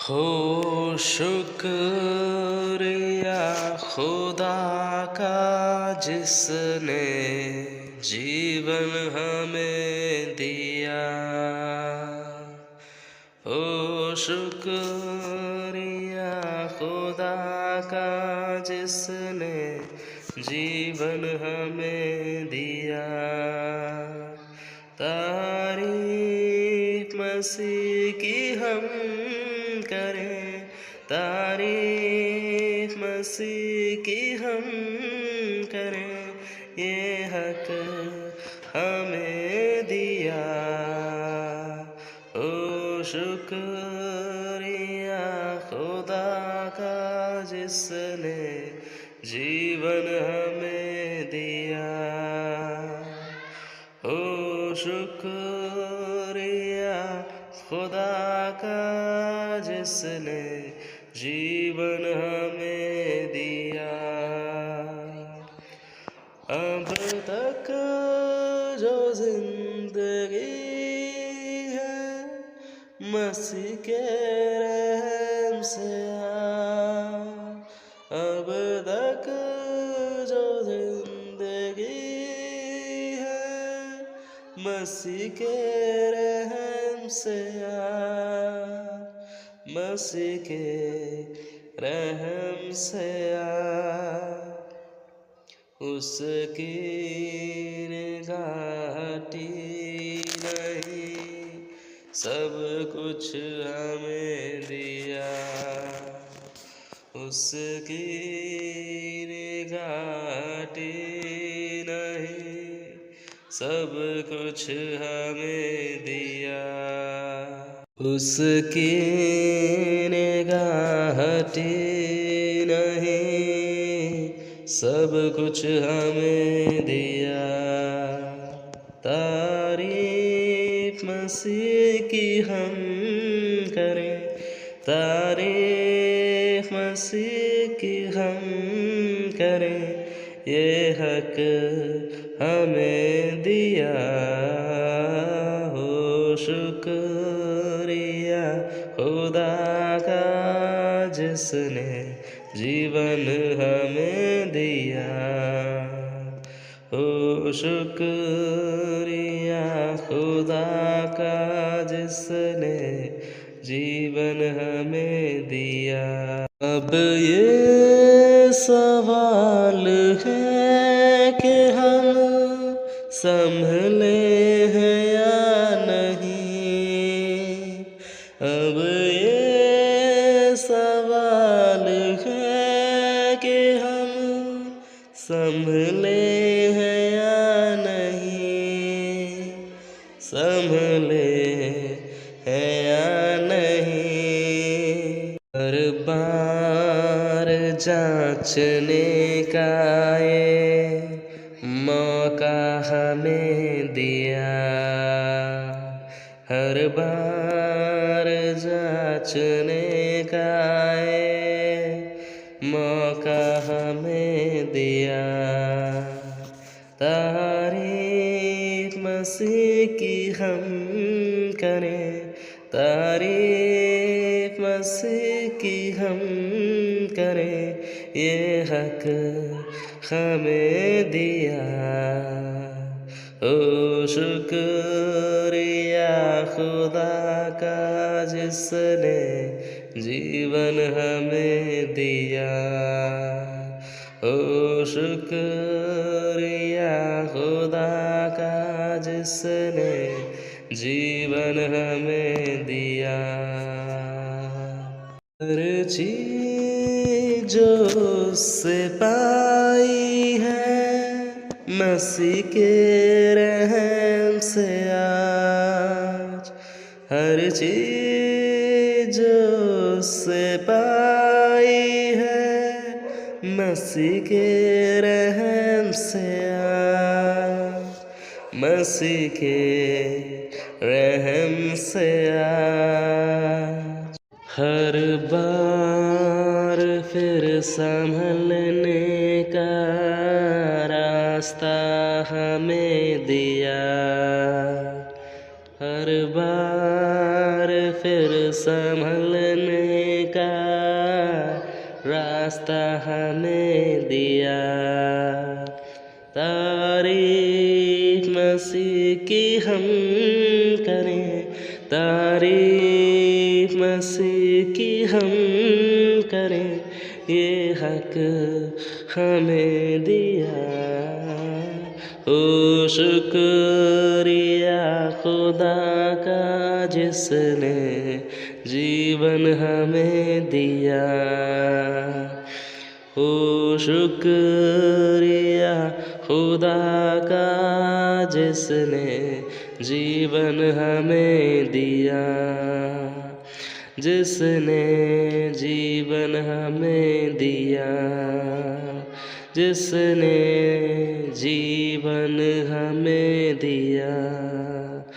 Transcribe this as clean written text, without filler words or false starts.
हो शुक्रिया खुदा का जिसने जीवन हमें दिया। हो शुक्रिया खुदा का जिसने जीवन हमें दिया। तारीफ मसीह की हम करें, तारीफ मसीह की हम करें, ये हक हमें दिया। ओ शुक्रिया खुदा का जिसने जीवन हमें दिया। ओ शुक्रिया खुदा का जिसने जीवन हमें दिया। अब तक जो जिंदगी है मसीह के रहम से अब तक जो जिंदगी है मसीह के रहम से मसीह के रहम से उसकी निगाहटी नहीं सब कुछ हमें दिया। उसकी निगाहटी नहीं सब कुछ हमें दिया। उसकी निगाहटी नहीं सब कुछ हमें दिया। तारीफ मसीह की हम करें, तारीफ मसीह की हम करें, ये हक हमें दिया। हो शुक्रिया खुदा का जिसने जीवन हमें दिया। हो शुक्रिया खुदा का जिसने जीवन हमें दिया। अब ये सवाल है कि हम संभले हैं या नहीं। अब ये सवाल है कि हम संभले हैं या नहीं, संभले हैं या नहीं। हर बार जांचने का ये मौका हमें दिया। हर बार जांचने का ये मौका हमें दिया। तारीफ मसीह की हम करें, तारीफ मसीह की हम करें, ये हक हमें दिया। ओ शुक्रिया खुदा का जिसने जीवन हमें दिया। ओ शुक्रिया खुदा का जिसने जीवन हमें दिया। हर चीज जो उससे पाई है मसीह के रहम से आज। हर चीज जो उससे पाई है मसीह के रहम से आज, मसीह के रहम से आज। हर बार फिर संभलने का रास्ता हमें दिया। हर बार फिर संभलने रास्ता हमें दिया। तारीफ मसीह की हम करें, तारीफ मसीह की हम करें, ये हक हमें दिया। ओ शुक्रिया खुदा का जिसने जीवन हमें दिया। ओ शुक्रिया खुदा का जिसने जीवन हमें दिया, जिसने जीवन हमें दिया, जिसने जीवन हमें दिया।